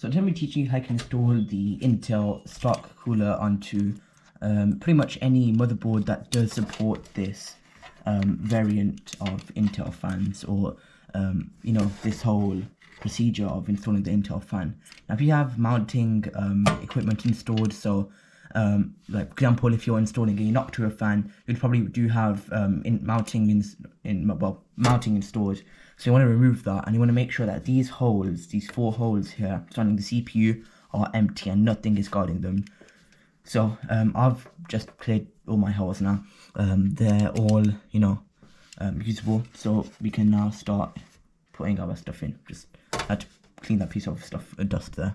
So I'm going to be teaching you how you can install the Intel stock cooler onto pretty much any motherboard that does support this variant of Intel fans, or you know, this whole procedure of installing the Intel fan. Now if you have mounting equipment installed, so like for example, if you're installing a Noctua fan, you'd probably do have mounting installed. So you want to remove that, and you want to make sure that these holes, these 4 holes here surrounding the CPU, are empty and nothing is guarding them. So I've just cleared all my holes now. They're all, you know, usable. So we can now start putting our stuff in. Just had to clean that piece of stuff, dust there.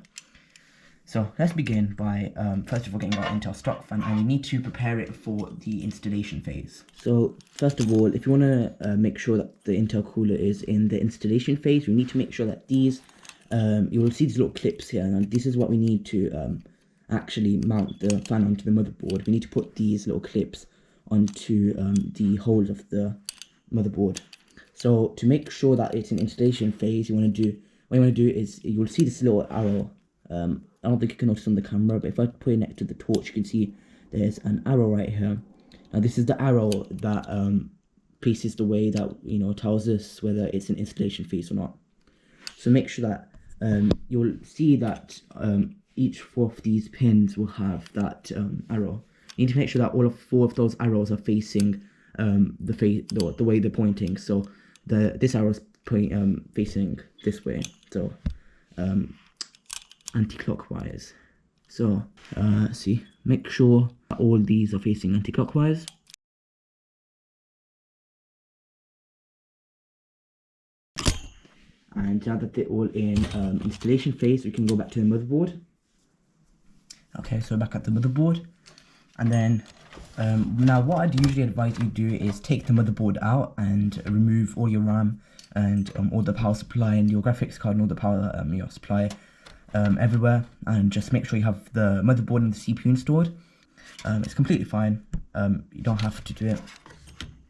So let's begin by first of all getting our Intel stock fan, and we need to prepare it for the installation phase. So first of all, if you want to make sure that the Intel cooler is in the installation phase, we need to make sure that these, you will see these little clips here, and this is what we need to actually mount the fan onto the motherboard. We need to put these little clips onto the holes of the motherboard. So to make sure that it's in installation phase, what you want to do is, you will see this little arrow. I don't think you can notice on the camera, but if I put it next to the torch, you can see there's an arrow right here. Now this is the arrow that faces the way that, you know, tells us whether it's an installation phase or not. So make sure that you'll see that each 4 of these pins will have that arrow. You need to make sure that all 4 of those arrows are facing the way they're pointing. So this arrow is facing this way. So anti-clockwise. So see, make sure that all these are facing anti-clockwise. And now that they're all in installation phase, we can go back to the motherboard. Okay, so back at the motherboard, and then now what I'd usually advise you do is take the motherboard out and remove all your RAM and all the power supply and your graphics card and all the power your supply everywhere, and just make sure you have the motherboard and the CPU installed. It's completely fine. You don't have to do it,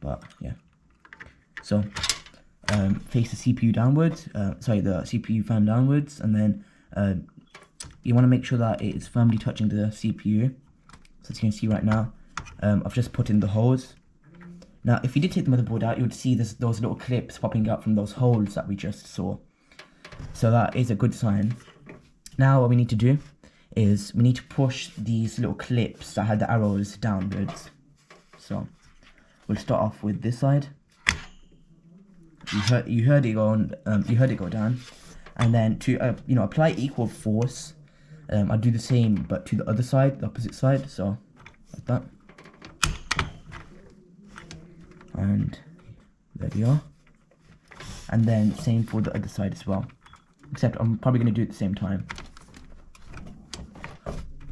but yeah. So face the CPU downwards, sorry, the CPU fan downwards, and then you want to make sure that it is firmly touching the CPU. So as you can see right now, I've just put in the holes. Now if you did take the motherboard out, you would see those little clips popping out from those holes that we just saw. So that is a good sign. Now what we need to do is we need to push these little clips that had the arrows downwards. So we'll start off with this side. You heard it go on. You heard it go down, and then to you know, apply equal force, I'll do the same but to the other side, the opposite side. So like that, and there we are. And then same for the other side as well, except I'm probably going to do it at the same time.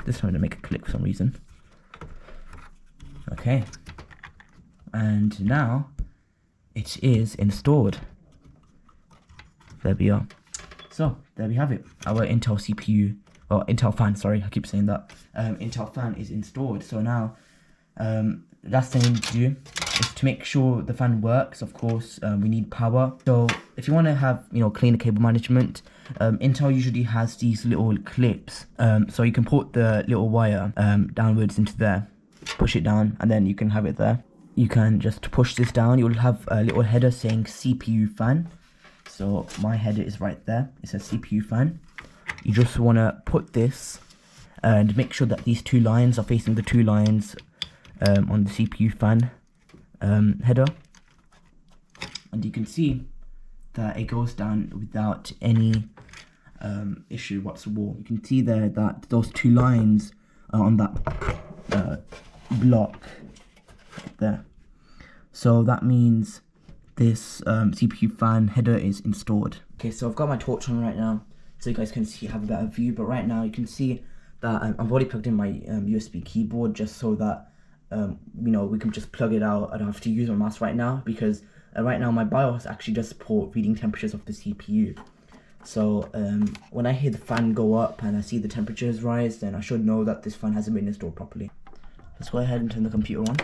This time to make a click for some reason. Okay, and now it is installed. There we are. So there we have it. Our Intel CPU, or Intel fan, sorry, I keep saying that. Intel fan is installed. So now, last thing we need to do is to make sure the fan works. Of course, we need power. So if you want to have, you know, cleaner cable management, Intel usually has these little clips. So you can put the little wire downwards into there, push it down, and then you can have it there. You can just push this down. You'll have a little header saying CPU fan. So my header is right there. It says CPU fan. You just want to put this and make sure that these 2 lines are facing the 2 lines on the CPU fan header. And you can see that it goes down without any issue whatsoever. You can see there that those 2 lines are on that block there. So that means this CPU fan header is installed. Okay, so I've got my torch on right now, so you guys can see, have a better view. But right now you can see that I've already plugged in my USB keyboard, just so that you know, we can just plug it out. I don't have to use my mouse right now, because right now my BIOS actually does support reading temperatures of the CPU. So when I hear the fan go up and I see the temperatures rise, then I should know that this fan hasn't been installed properly. Let's go ahead and turn the computer on.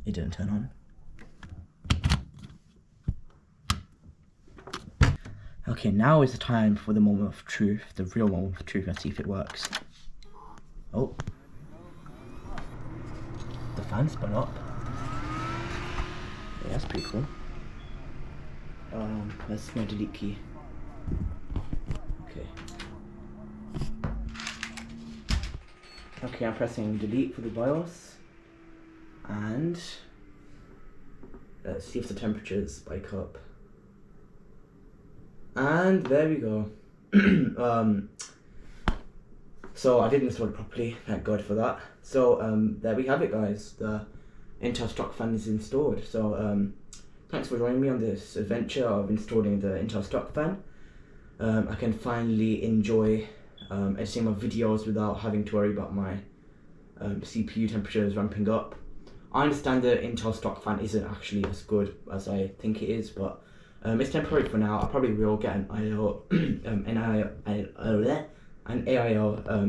It didn't turn on. Okay, now is the time for the moment of truth, the real moment of truth. Let's see if it works. Oh. The fan spun up. Yeah, that's pretty cool. That's my delete key. Okay. Okay, I'm pressing delete for the BIOS. And let's see if the temperatures spike up. And there we go. So I did install it properly, thank God for that. So there we have it, guys. The Intel Stock Fan is installed. So thanks for joining me on this adventure of installing the Intel Stock Fan. I can finally enjoy editing my videos without having to worry about my CPU temperatures ramping up. I understand the Intel Stock Fan isn't actually as good as I think it is, but it's temporary for now. I probably will get an AIO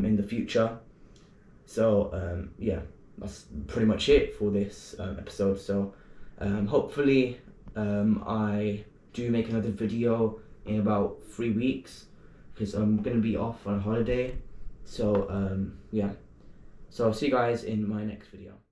in the future. So yeah, that's pretty much it for this episode. So hopefully I do make another video in about 3 weeks, because I'm gonna be off on holiday. So yeah, so I'll see you guys in my next video.